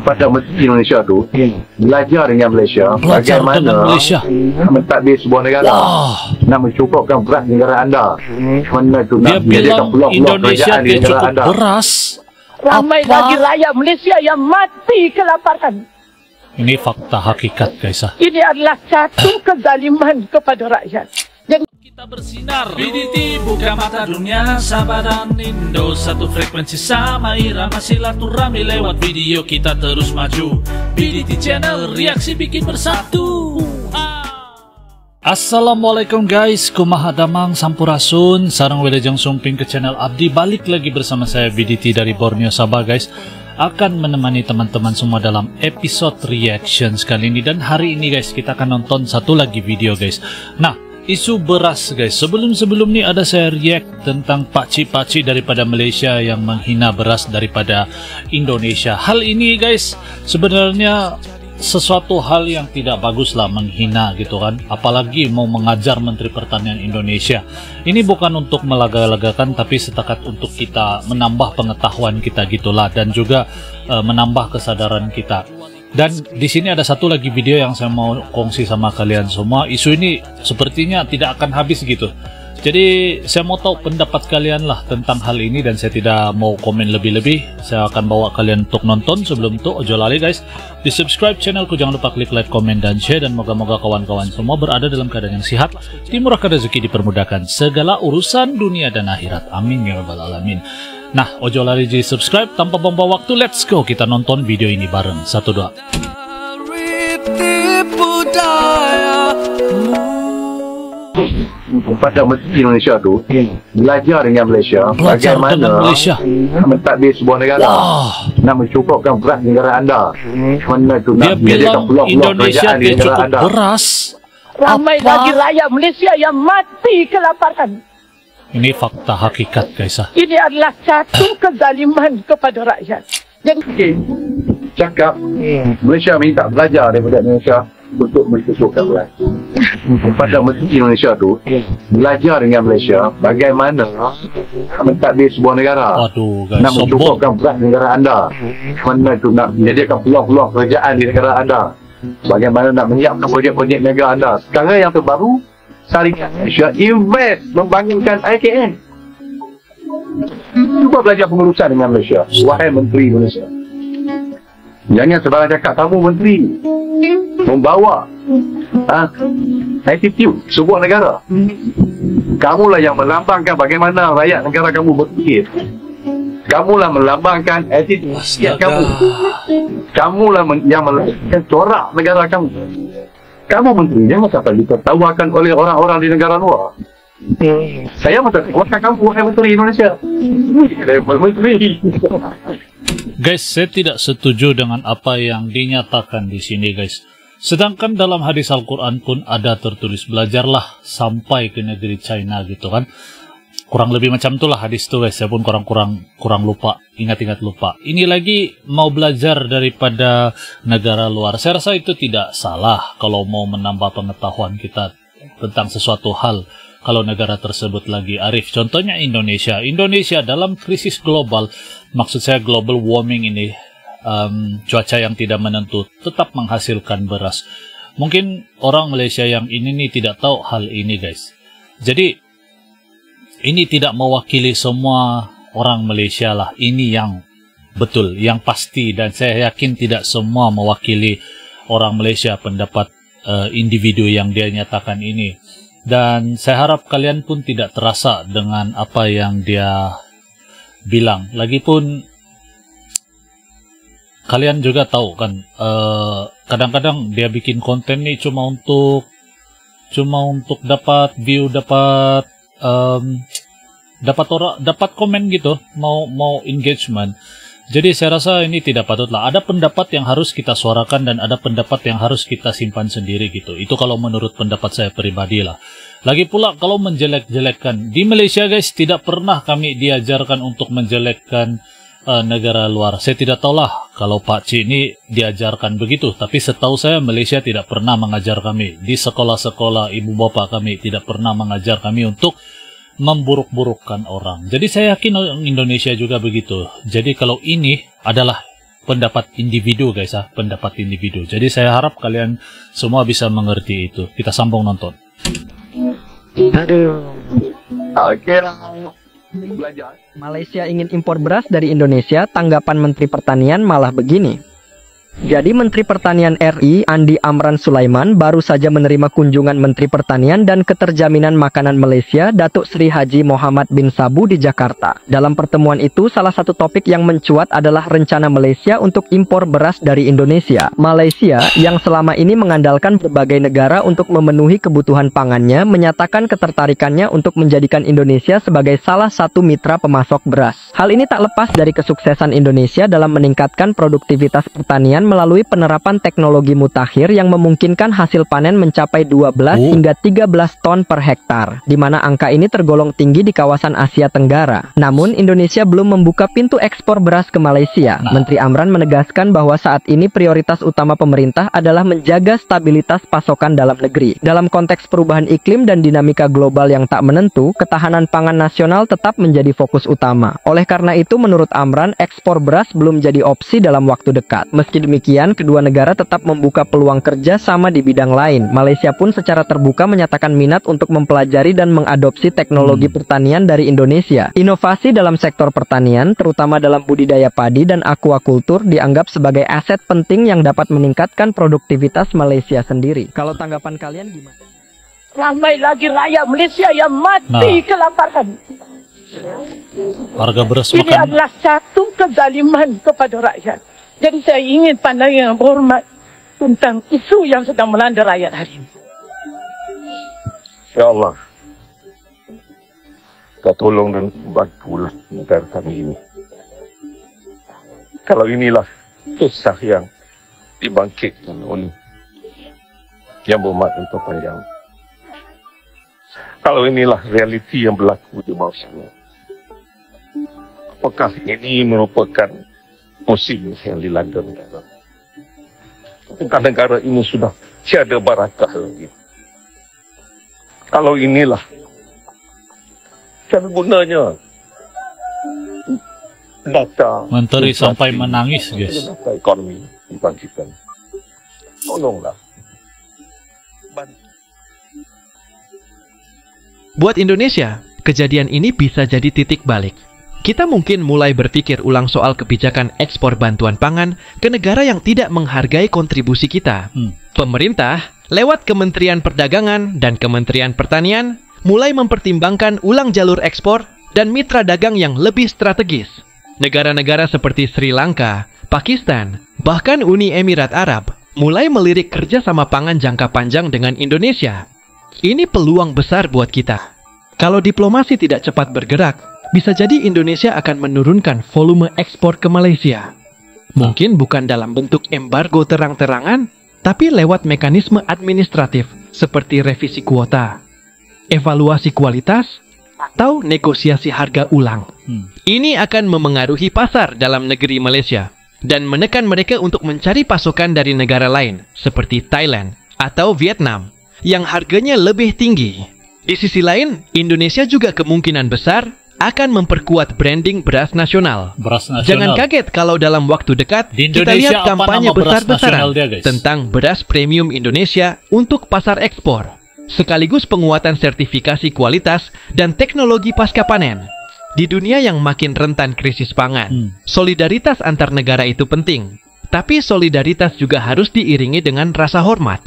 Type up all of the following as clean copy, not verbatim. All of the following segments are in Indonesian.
Perdana Menteri Indonesia tu belajar dengan Malaysia bagaimana mentadbir sebuah negara. Nak mencukupkan beras negara anda. Mana tu Dia nak menyediakan bilang peluang-peluang Indonesia kerajaan di dia negara cukup anda. beras. Ramai lagi rakyat Malaysia yang mati kelaparan. Ini fakta hakikat guys. Ini adalah satu kezaliman kepada rakyat. Kita bersinar, BDT buka mata dunia, Sabah dan Indo satu frekuensi sama irama silaturahmi lewat video kita terus maju. BDT Channel, reaksi bikin bersatu. Assalamualaikum guys, kumaha damang sampurasun, sarang wedajang sumping ke channel Abdi. Balik lagi bersama saya BDT dari Borneo Sabah guys. Akan menemani teman-teman semua dalam episode reaction kali ini. Dan hari ini guys, kita akan nonton satu lagi video guys. Nah, isu beras guys. Sebelum ni ada saya react tentang pakcik-pakcik daripada Malaysia yang menghina beras daripada Indonesia. Hal ini guys sebenarnya sesuatu hal yang tidak bagus lah, menghina gitu kan, apalagi mau mengajar Menteri Pertanian Indonesia. Ini bukan untuk melaga-lagakan, tapi setakat untuk kita menambah pengetahuan kita gitulah, dan juga menambah kesadaran kita. Dan di sini ada satu lagi video yang saya mau kongsi sama kalian semua. Isu ini sepertinya tidak akan habis gitu. Jadi saya mau tahu pendapat kalian lah tentang hal ini, dan saya tidak mau komen lebih-lebih. Saya akan bawa kalian untuk nonton. Sebelum itu ojo lali guys, di subscribe channelku, jangan lupa klik like, komen, dan share. Dan moga-moga kawan-kawan semua berada dalam keadaan yang sehat, dimurahkan rezeki, dipermudahkan segala urusan dunia dan akhirat. Amin ya rabbal alamin. Nah, ojo lali di subscribe. Tanpa buang waktu, let's go kita nonton video ini bareng. 1, 2. Perdana Menteri Indonesia tu belajar dengan Malaysia bagaimana mentadbir sebuah negara. Nak mencukupkan beras negara anda. Mana tu Dia nak menyediakan bilang peluang-peluang Indonesia kerajaan di dia negara cukup anda. beras. Ramai lagi rakyat Malaysia yang mati kelaparan. Ini fakta hakikat guys. Ini adalah satu kezaliman kepada rakyat. Cakap Malaysia minta belajar daripada Indonesia untuk mencukupkan beras. Perdana Menteri Indonesia tu belajar dengan Malaysia bagaimana mentadbir sebuah negara. Waduh guys, Nak mencukupkan beras negara anda. Mana tu nak menyediakan peluang-peluang kerajaan di negara anda. Bagaimana nak menyiapkan projek-projek negara anda. Sekarang yang terbaru, Syarikat Malaysia invest membangunkan IKN. Cuba belajar pengurusan dengan Malaysia, wahai Menteri Indonesia. Jangan sebarang cakap kamu menteri membawa attitude sebuah negara. Kamulah yang melambangkan bagaimana rakyat negara kamu berfikir. Kamulah melambangkan attitude rakyat kamu. Kamulah yang melambangkan corak negara kamu. Kamu menteri, jangan sampai ditertawakan oleh orang-orang di negara luar. Saya mentertawakan kamu, wahai Menteri Indonesia. Menteri. Guys, saya tidak setuju dengan apa yang dinyatakan di sini guys. Sedangkan dalam hadis Al-Quran pun ada tertulis, belajarlah sampai ke negeri China gitu kan. Kurang lebih macam itulah hadis itu guys. Saya pun kurang lupa, ingat-ingat lupa. Ini lagi mau belajar daripada negara luar. Saya rasa itu tidak salah kalau mau menambah pengetahuan kita tentang sesuatu hal. Kalau negara tersebut lagi arif. Contohnya Indonesia. Indonesia dalam krisis global, maksud saya global warming ini, cuaca yang tidak menentu, tetap menghasilkan beras. Mungkin orang Malaysia yang ini nih tidak tahu hal ini guys. Jadi ini tidak mewakili semua orang Malaysia lah. Ini yang betul, yang pasti. Dan saya yakin tidak semua mewakili orang Malaysia pendapat individu yang dia nyatakan ini. Dan saya harap kalian pun tidak terasa dengan apa yang dia bilang. Lagipun kalian juga tahu kan, kadang-kadang dia bikin konten nih cuma untuk dapat view, dapat komen gitu, mau engagement. Jadi saya rasa ini tidak patutlah. Ada pendapat yang harus kita suarakan dan ada pendapat yang harus kita simpan sendiri gitu. Itu kalau menurut pendapat saya pribadi lah. Lagi pula kalau menjelek-jelekkan di Malaysia guys, tidak pernah kami diajarkan untuk menjelekkan negara luar. Saya tidak tahulah kalau Pak Cik ini diajarkan begitu, tapi setahu saya Malaysia tidak pernah mengajar kami. Di sekolah-sekolah ibu bapak kami tidak pernah mengajar kami untuk memburuk-burukkan orang. Jadi saya yakin Indonesia juga begitu. Jadi kalau ini adalah pendapat individu guys ya, pendapat individu. Jadi saya harap kalian semua bisa mengerti itu. Kita sambung nonton. Aduh. Okey lah. Belajar. Malaysia ingin impor beras dari Indonesia, tanggapan Menteri Pertanian malah begini. Jadi Menteri Pertanian RI Andi Amran Sulaiman baru saja menerima kunjungan Menteri Pertanian dan Keterjaminan Makanan Malaysia Datuk Seri Haji Mohamad bin Sabu di Jakarta. Dalam pertemuan itu salah satu topik yang mencuat adalah rencana Malaysia untuk impor beras dari Indonesia. Malaysia yang selama ini mengandalkan berbagai negara untuk memenuhi kebutuhan pangannya menyatakan ketertarikannya untuk menjadikan Indonesia sebagai salah satu mitra pemasok beras. Hal ini tak lepas dari kesuksesan Indonesia dalam meningkatkan produktivitas pertanian melalui penerapan teknologi mutakhir yang memungkinkan hasil panen mencapai 12 hingga 13 ton per hektar, di mana angka ini tergolong tinggi di kawasan Asia Tenggara. Namun, Indonesia belum membuka pintu ekspor beras ke Malaysia. Menteri Amran menegaskan bahwa saat ini prioritas utama pemerintah adalah menjaga stabilitas pasokan dalam negeri. Dalam konteks perubahan iklim dan dinamika global yang tak menentu, ketahanan pangan nasional tetap menjadi fokus utama. Oleh karena itu, menurut Amran, ekspor beras belum jadi opsi dalam waktu dekat. Meski demikian, kedua negara tetap membuka peluang kerja sama di bidang lain. Malaysia pun secara terbuka menyatakan minat untuk mempelajari dan mengadopsi teknologi pertanian dari Indonesia. Inovasi dalam sektor pertanian, terutama dalam budidaya padi dan aquakultur, dianggap sebagai aset penting yang dapat meningkatkan produktivitas Malaysia sendiri. Kalau tanggapan kalian gimana? Ramai lagi rakyat Malaysia yang mati kelaparan. Harga beras Ini makan adalah satu kezaliman kepada rakyat. Jadi saya ingin pandangan yang berhormat tentang isu yang sedang melanda rakyat hari ini. Ya Allah, Kau tolong dan bantulah negara kami ini. Kalau inilah kisah yang dibangkitkan oleh Yang Berhormat dan Terpanjang. Kalau inilah realiti yang berlaku di Malaysia, apakah ini merupakan musim yang dilanda negara? Apakah negara ini sudah tiada barakah lagi? Kalau inilah, tiada gunanya data Menteri sampai menangis guys. data ekonomi dibangkitkan. Tolonglah. Buat Indonesia, kejadian ini bisa jadi titik balik. Kita mungkin mulai berpikir ulang soal kebijakan ekspor bantuan pangan ke negara yang tidak menghargai kontribusi kita. Pemerintah, lewat Kementerian Perdagangan dan Kementerian Pertanian, mulai mempertimbangkan ulang jalur ekspor dan mitra dagang yang lebih strategis. Negara-negara seperti Sri Lanka, Pakistan, bahkan Uni Emirat Arab mulai melirik kerjasama pangan jangka panjang dengan Indonesia. Ini peluang besar buat kita. Kalau diplomasi tidak cepat bergerak, bisa jadi Indonesia akan menurunkan volume ekspor ke Malaysia. Mungkin bukan dalam bentuk embargo terang-terangan, tapi lewat mekanisme administratif seperti revisi kuota, evaluasi kualitas, atau negosiasi harga ulang. Ini akan memengaruhi pasar dalam negeri Malaysia dan menekan mereka untuk mencari pasokan dari negara lain seperti Thailand atau Vietnam yang harganya lebih tinggi. Di sisi lain, Indonesia juga kemungkinan besar akan memperkuat branding beras nasional. Jangan kaget kalau dalam waktu dekat kita lihat kampanye besar-besaran tentang beras premium Indonesia untuk pasar ekspor, sekaligus penguatan sertifikasi kualitas dan teknologi pasca panen. Di dunia yang makin rentan krisis pangan, solidaritas antar negara itu penting. Tapi solidaritas juga harus diiringi dengan rasa hormat.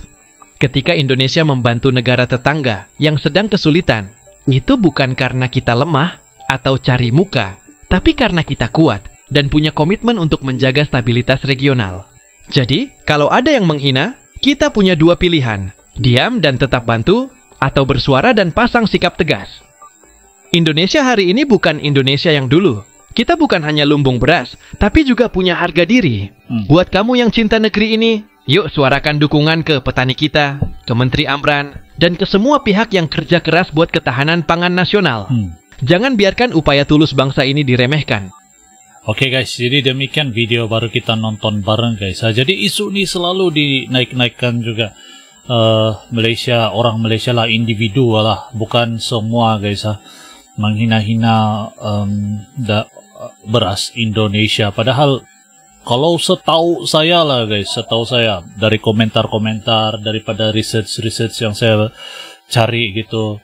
Ketika Indonesia membantu negara tetangga yang sedang kesulitan, itu bukan karena kita lemah atau cari muka, tapi karena kita kuat dan punya komitmen untuk menjaga stabilitas regional. Jadi, kalau ada yang menghina, kita punya dua pilihan: diam dan tetap bantu, atau bersuara dan pasang sikap tegas. Indonesia hari ini bukan Indonesia yang dulu. Kita bukan hanya lumbung beras, tapi juga punya harga diri. Buat kamu yang cinta negeri ini, yuk suarakan dukungan ke petani kita, ke Menteri Amran, dan ke semua pihak yang kerja keras buat ketahanan pangan nasional. Jangan biarkan upaya tulus bangsa ini diremehkan. Oke guys, jadi demikian video baru kita nonton bareng guys. Jadi isu ini selalu dinaik-naikkan juga. Malaysia, orang Malaysia lah, individu lah, bukan semua guys. Menghina-hina beras Indonesia. Padahal kalau setahu saya lah guys, setahu saya dari komentar-komentar, daripada research yang saya cari gitu,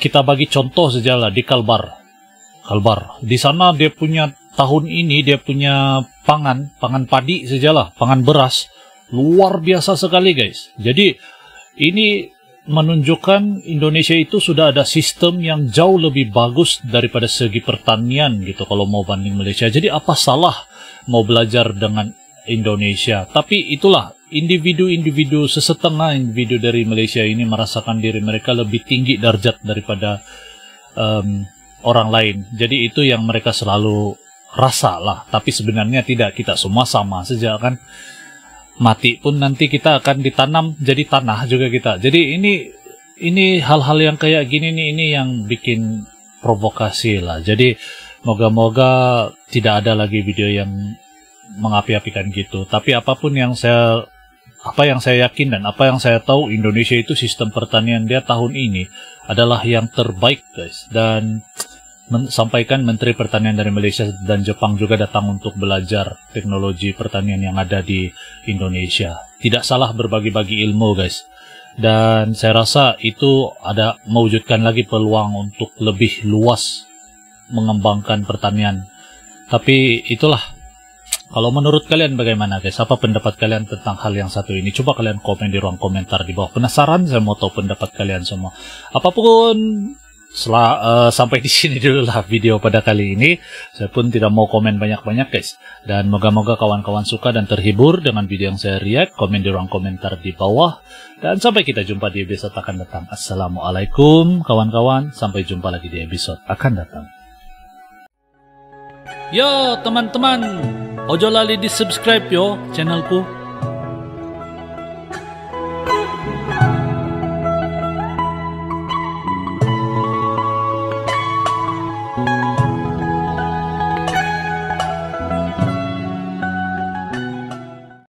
kita bagi contoh saja lah di Kalbar. Di sana dia punya tahun ini dia punya pangan padi sajalah, pangan beras luar biasa sekali guys. Jadi ini menunjukkan Indonesia itu sudah ada sistem yang jauh lebih bagus daripada segi pertanian gitu kalau mau banding Malaysia. Jadi apa salah mau belajar dengan Indonesia? Tapi itulah, individu-individu, sesetengah individu dari Malaysia ini merasakan diri mereka lebih tinggi darjat daripada orang lain. Jadi itu yang mereka selalu rasa lah. Tapi sebenarnya tidak, kita semua sama saja kan. Mati pun nanti kita akan ditanam jadi tanah juga kita. Jadi ini hal-hal yang kayak gini nih, ini yang bikin provokasi lah. Jadi moga-moga tidak ada lagi video yang mengapi-apikan gitu. Tapi apapun yang saya yakin dan apa yang saya tahu, Indonesia itu sistem pertanian dia tahun ini adalah yang terbaik guys. Dan sampaikan Menteri Pertanian dari Malaysia dan Jepang juga datang untuk belajar teknologi pertanian yang ada di Indonesia. Tidak salah berbagi-bagi ilmu guys. Dan saya rasa itu ada mewujudkan lagi peluang untuk lebih luas mengembangkan pertanian. Tapi itulah, kalau menurut kalian bagaimana guys? Apa pendapat kalian tentang hal yang satu ini? Coba kalian komen di ruang komentar di bawah. Penasaran, saya mau tahu pendapat kalian semua. Apapun, sampai di sini dulu lah video pada kali ini. Saya pun tidak mau komen banyak-banyak guys. Dan moga-moga kawan-kawan suka dan terhibur dengan video yang saya react. Komen di ruang komentar di bawah. Dan sampai kita jumpa di episode akan datang. Assalamualaikum kawan-kawan. Sampai jumpa lagi di episode akan datang. Yo teman-teman, ojo lali di subscribe yo channelku.